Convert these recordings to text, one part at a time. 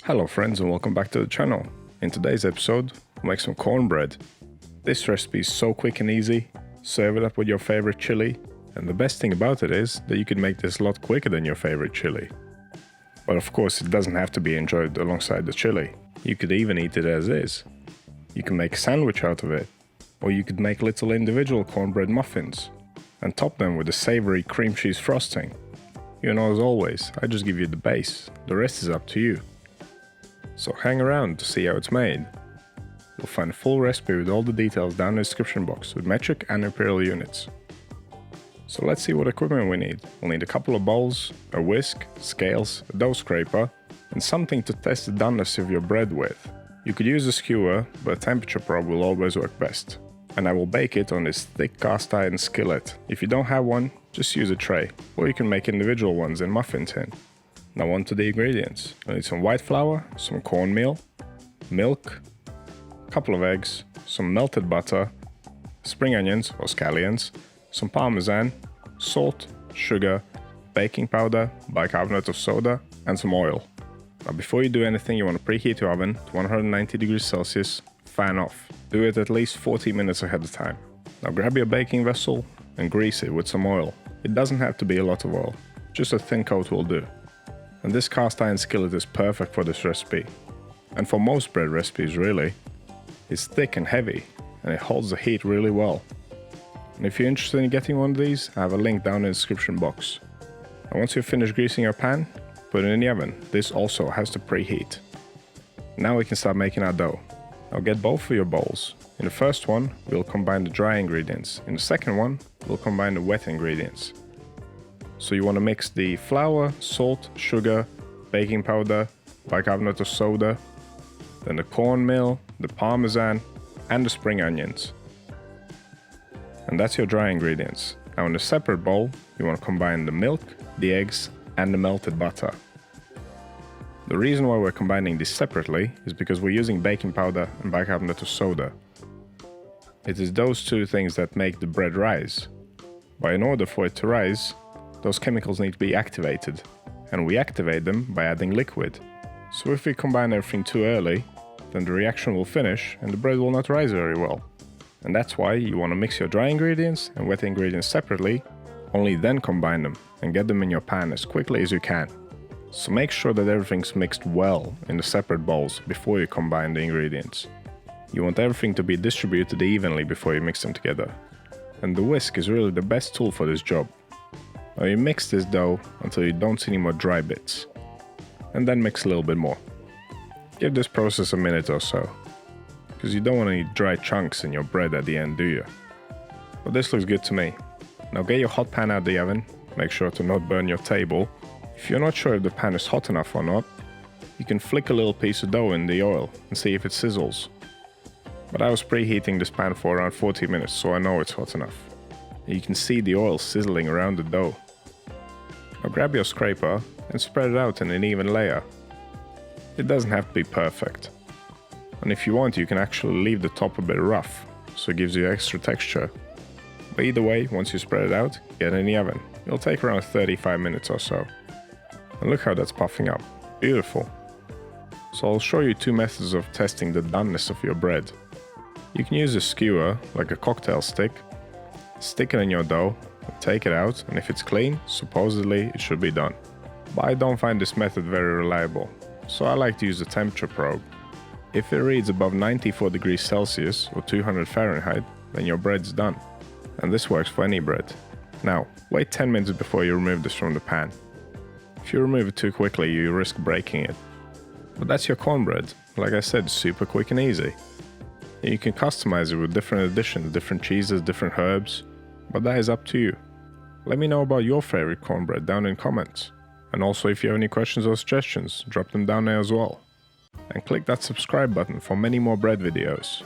Hello friends and welcome back to the channel. In today's episode, we'll make some cornbread. This recipe is so quick and easy. Serve it up with your favorite chili, and the best thing about it is that you can make this a lot quicker than your favorite chili. But of course it doesn't have to be enjoyed alongside the chili. You could even eat it as is. You can make a sandwich out of it, or you could make little individual cornbread muffins and top them with a savory cream cheese frosting. You know, as always, I just give you the base, the rest is up to you. So hang around to see how it's made. You'll find a full recipe with all the details down in the description box with metric and imperial units. So let's see what equipment we need. We'll need a couple of bowls, a whisk, scales, a dough scraper, and something to test the doneness of your bread with. You could use a skewer, but a temperature probe will always work best. And I will bake it on this thick cast iron skillet. If you don't have one, just use a tray, or you can make individual ones in muffin tin. Now on to the ingredients. I need some white flour, some cornmeal, milk, a couple of eggs, some melted butter, spring onions or scallions, some parmesan, salt, sugar, baking powder, bicarbonate of soda, and some oil. Now before you do anything, you want to preheat your oven to 190 degrees Celsius, fan off. Do it at least 40 minutes ahead of time. Now grab your baking vessel and grease it with some oil. It doesn't have to be a lot of oil, just a thin coat will do. And this cast iron skillet is perfect for this recipe. And for most bread recipes really. It's thick and heavy, and it holds the heat really well. And if you're interested in getting one of these, I have a link down in the description box. And once you've finished greasing your pan, put it in the oven. This also has to preheat. Now we can start making our dough. Now get both of your bowls. In the first one, we'll combine the dry ingredients. In the second one, we'll combine the wet ingredients. So you want to mix the flour, salt, sugar, baking powder, bicarbonate of soda, then the cornmeal, the parmesan, and the spring onions. And that's your dry ingredients. Now in a separate bowl, you want to combine the milk, the eggs, and the melted butter. The reason why we're combining these separately is because we're using baking powder and bicarbonate of soda. It is those two things that make the bread rise. But in order for it to rise, those chemicals need to be activated, and we activate them by adding liquid. So if we combine everything too early, then the reaction will finish and the bread will not rise very well. And that's why you want to mix your dry ingredients and wet ingredients separately, only then combine them and get them in your pan as quickly as you can. So make sure that everything's mixed well in the separate bowls before you combine the ingredients. You want everything to be distributed evenly before you mix them together. And the whisk is really the best tool for this job. Now you mix this dough until you don't see any more dry bits, and then mix a little bit more. Give this process a minute or so, because you don't want any dry chunks in your bread at the end, do you? But this looks good to me. Now get your hot pan out of the oven, make sure to not burn your table. If you're not sure if the pan is hot enough or not, you can flick a little piece of dough in the oil and see if it sizzles. But I was preheating this pan for around 40 minutes, so I know it's hot enough. You can see the oil sizzling around the dough. Now grab your scraper and spread it out in an even layer. It doesn't have to be perfect. And if you want, you can actually leave the top a bit rough, so it gives you extra texture. But either way, once you spread it out, get it in the oven. It'll take around 35 minutes or so. And look how that's puffing up. Beautiful. So I'll show you two methods of testing the doneness of your bread. You can use a skewer, like a cocktail stick, stick it in your dough, take it out, and if it's clean, supposedly it should be done. But I don't find this method very reliable, so I like to use a temperature probe. If it reads above 94 degrees Celsius or 200 Fahrenheit, then your bread's done. And this works for any bread. Now, wait 10 minutes before you remove this from the pan. If you remove it too quickly, you risk breaking it. But that's your cornbread. Like I said, super quick and easy. And you can customize it with different additions, different cheeses, different herbs, but that is up to you. Let me know about your favorite cornbread down in comments. And also if you have any questions or suggestions, drop them down there as well. And click that subscribe button for many more bread videos.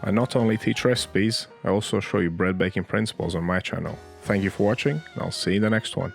I not only teach recipes, I also show you bread baking principles on my channel. Thank you for watching, and I'll see you in the next one.